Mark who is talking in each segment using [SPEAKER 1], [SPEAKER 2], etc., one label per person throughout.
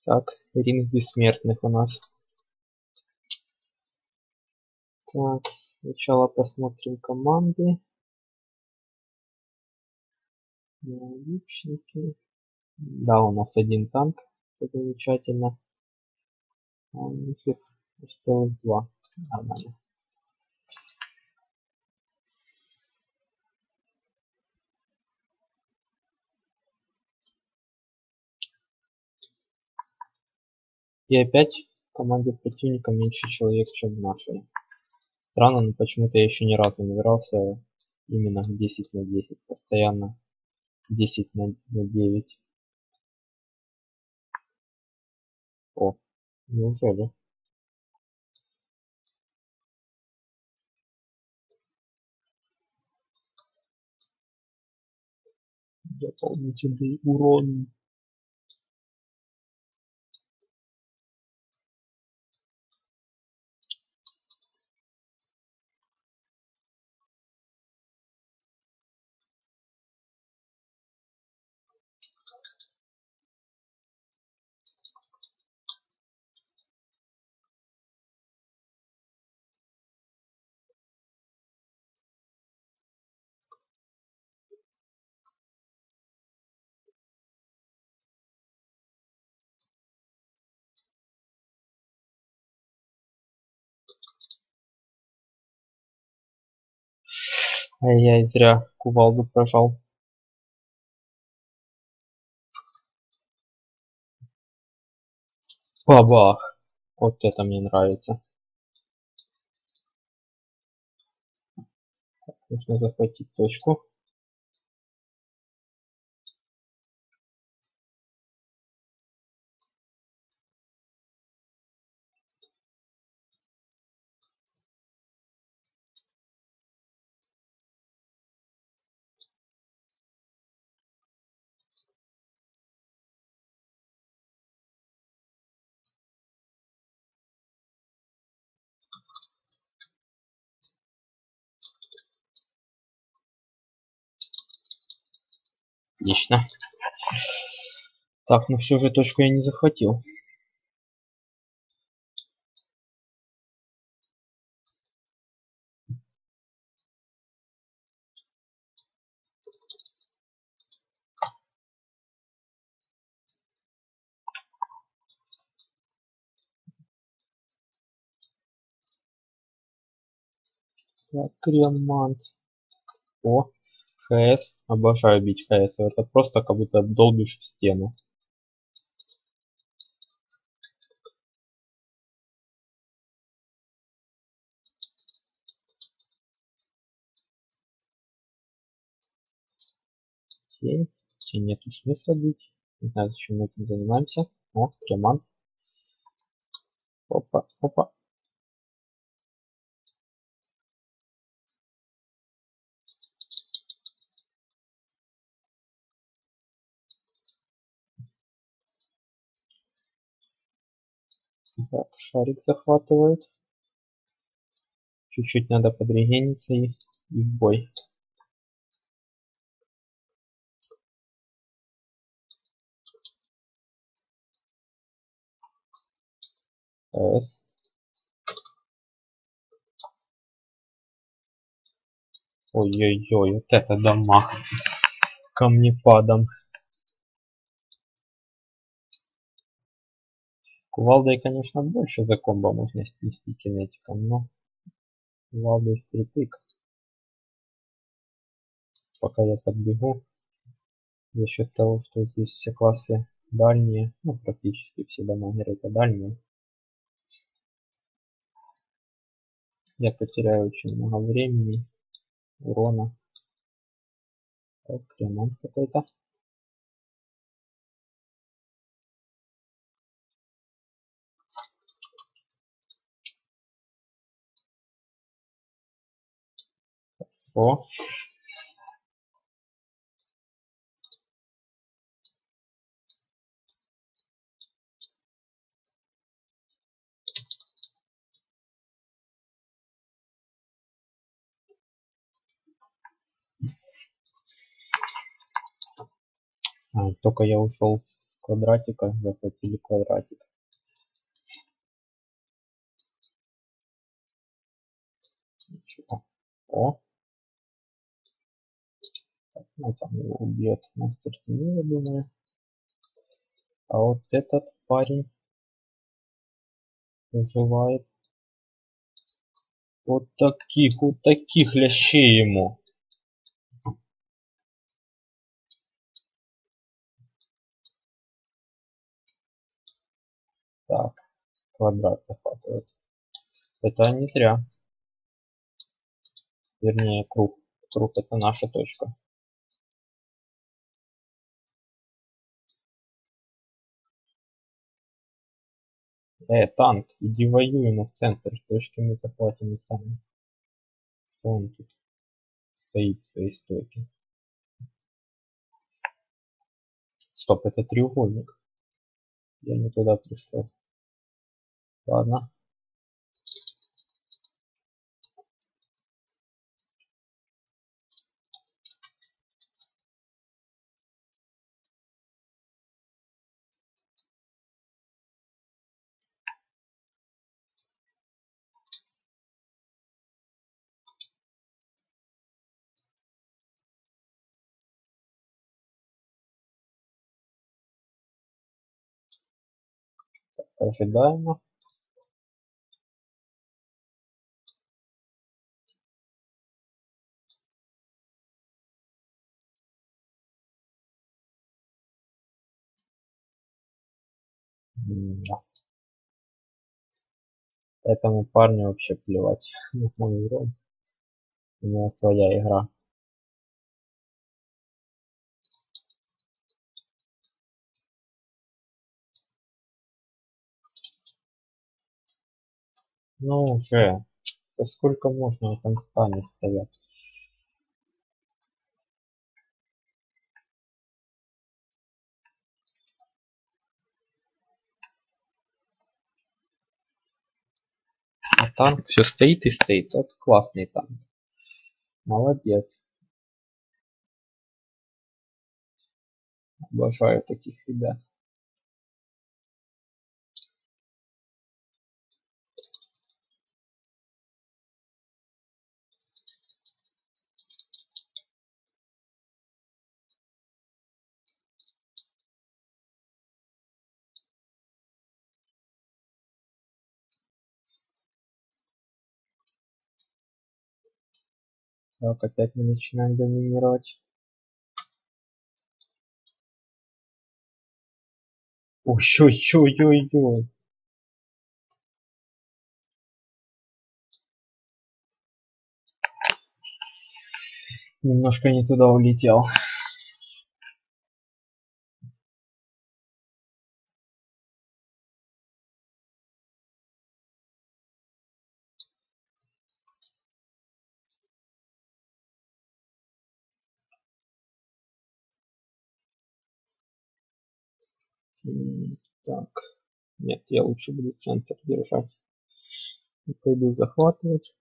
[SPEAKER 1] Так, ринг бессмертных у нас. Так, сначала посмотрим команды. Лучники. Да, у нас один танк. Это замечательно. А у них их целых два. Нормально. И опять в команде противника меньше человек, чем в нашей. Странно, но почему-то я еще ни разу не дрался именно 10 на 10. Постоянно 10 на 9. О, неужели? Дополнительный урон. Ай-яй, зря кувалду прожал. Бабах! Вот это мне нравится. Нужно захватить точку. Отлично. Так, ну всю же точку я не захватил. Так, кремант. О, ХС. Обожаю бить ХС. Это просто как будто долбишь в стену. Тень. Тень нету смысла бить. Не знаю, зачем мы этим занимаемся. О, кремант. Опа, опа. Так, шарик захватывают. Чуть-чуть надо подрегениться и в бой. ХС. Ой-ой-ой, вот это дамаг. Камнепадом. Кувалдой, конечно, больше за комбо можно снести кинетиком, но кувалдой впритык. Пока я подбегу, за счет того, что здесь все классы дальние, ну практически все дамагеры это дальние, я потеряю очень много времени, урона. Так, ремонт какой-то. Хорошо. Только я ушел с квадратика захватили квадратик. Ничего. О! Так, ну там его убьет мастер теней, я думаю. А вот этот парень выживает. Вот таких лящей ему. Так, квадрат захватывает. Это не зря. Вернее, круг. Круг это наша точка. Танк, иди воюй, но в центр. С точки мы захватим и сами. Что он тут стоит в своей стойке? Стоп, это треугольник. Я не туда пришел. Ладно. Ожидаемо. Да. Этому парню вообще плевать на мой урон. У него своя игра. Ну уже. Да сколько можно в этом стане стоять? А танк все стоит и стоит. Вот классный танк. Молодец. Обожаю таких ребят. Так, опять мы начинаем доминировать. Ой-ой-ой-ой-ой. Немножко не туда улетел. Так. Нет, я лучше буду центр держать. И пойду захватывать.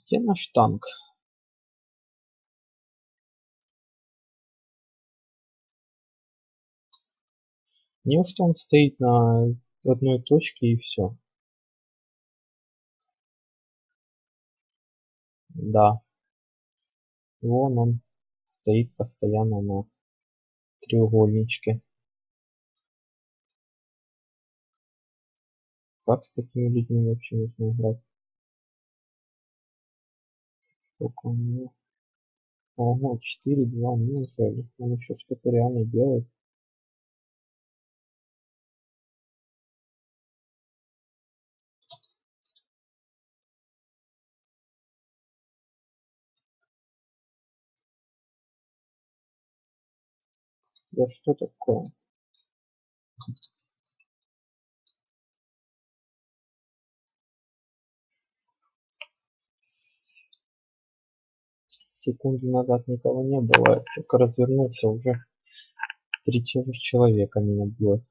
[SPEAKER 1] Где наш танк? Неужто он стоит на одной точке и все? Да. Вон он стоит постоянно на треугольничке. Как с такими людьми вообще нужно играть? Сколько у него? Ого, 4-2, неужели? Он еще что-то реально делает. Да что такое? Секунду назад никого не было, только развернулся, уже 3 человека меня бьет.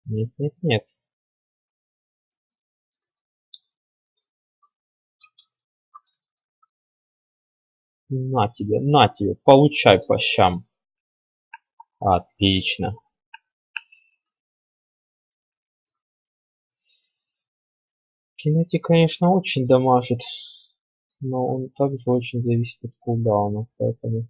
[SPEAKER 1] Нет, нет, нет. На тебе, получай по щам. Отлично. Кинетик, конечно, очень дамажит, но он также очень зависит от кулдауна, поэтому...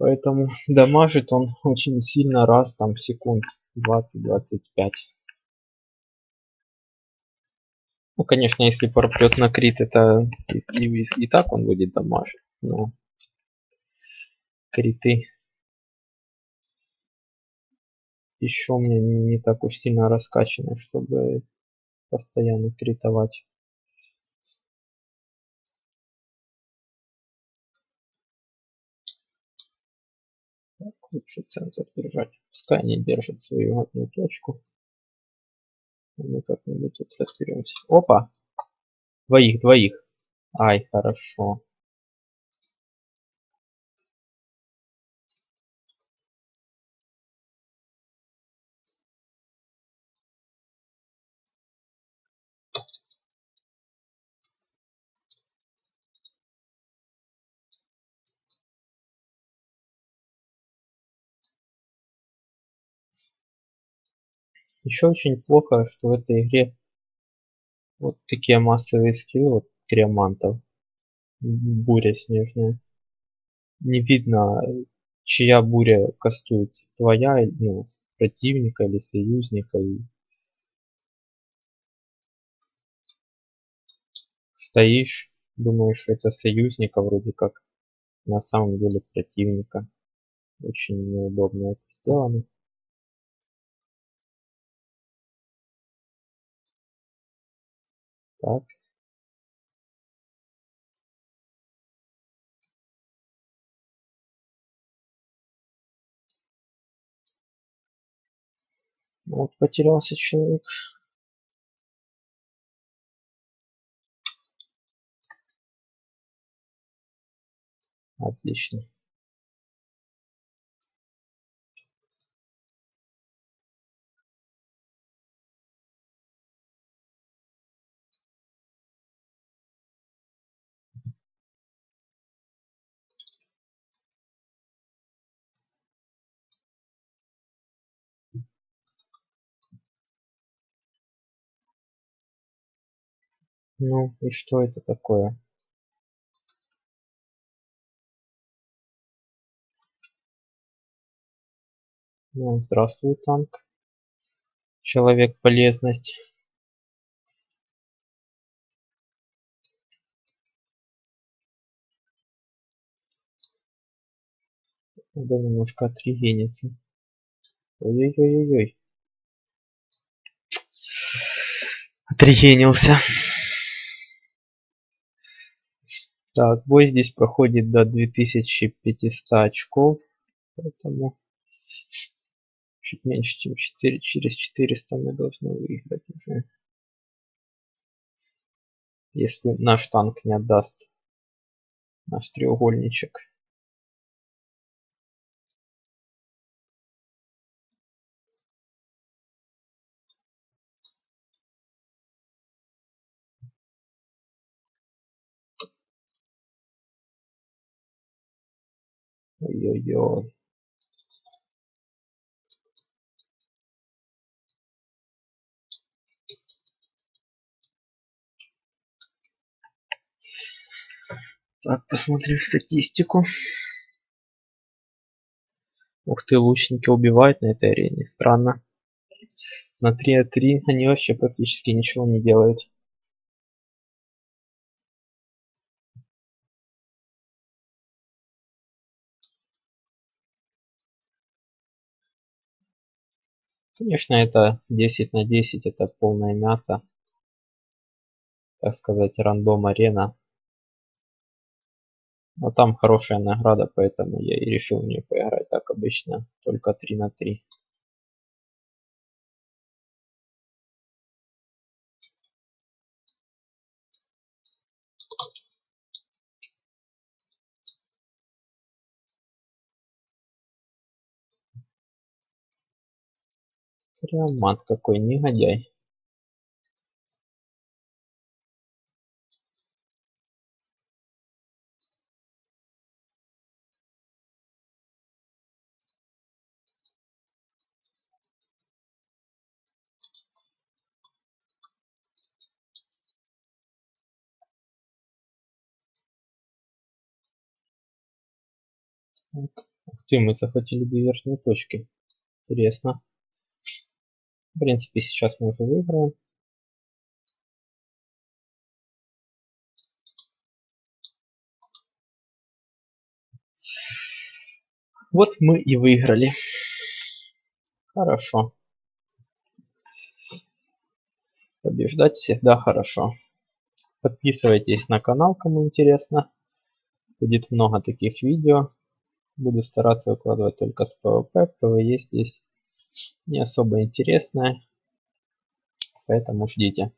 [SPEAKER 1] Поэтому дамажит он очень сильно раз там секунд 20-25. Ну, конечно, если пропьет на крит, это и так он будет дамажить. Но криты еще у меня не так уж сильно раскачаны, чтобы постоянно критовать. Так, лучше центр держать. Пускай они держат свою одну точку. Мы как-нибудь тут разберемся. Опа! Двоих. Ай, хорошо. Еще очень плохо, что в этой игре вот такие массовые скиллы, вот криомантов, буря снежная. Не видно, чья буря кастуется, твоя, ну, противника или союзника. И стоишь, думаешь, что это союзника, вроде как на самом деле противника. Очень неудобно это сделано. Так. Ну вот потерялся человек. Отлично. Ну и что это такое? Ну, здравствуй, танк. Человек полезность. Надо немножко отрегениться. Ой-ой-ой-ой. Отрегенился. Так, бой здесь проходит до 2500 очков. Поэтому чуть меньше, чем 4. Через 400 мы должны выиграть уже. Если наш танк не отдаст наш треугольничек. Ой-ой-ой. Так, посмотрим статистику. Ух ты, лучники убивают на этой арене. Странно. На 3-3 они вообще практически ничего не делают. Конечно, это 10 на 10, это полное мясо. Так сказать, рандом арена. Но там хорошая награда, поэтому я и решил в нее поиграть. Так обычно, только 3 на 3. Прям мат какой негодяй. Ух ты, мы захватили 2 верхние точки. Интересно. В принципе, сейчас мы уже выиграем. Вот мы и выиграли. Хорошо. Побеждать всегда хорошо. Подписывайтесь на канал, кому интересно. Будет много таких видео. Буду стараться выкладывать только с PvP. PvE здесь не особо интересное. Поэтому ждите.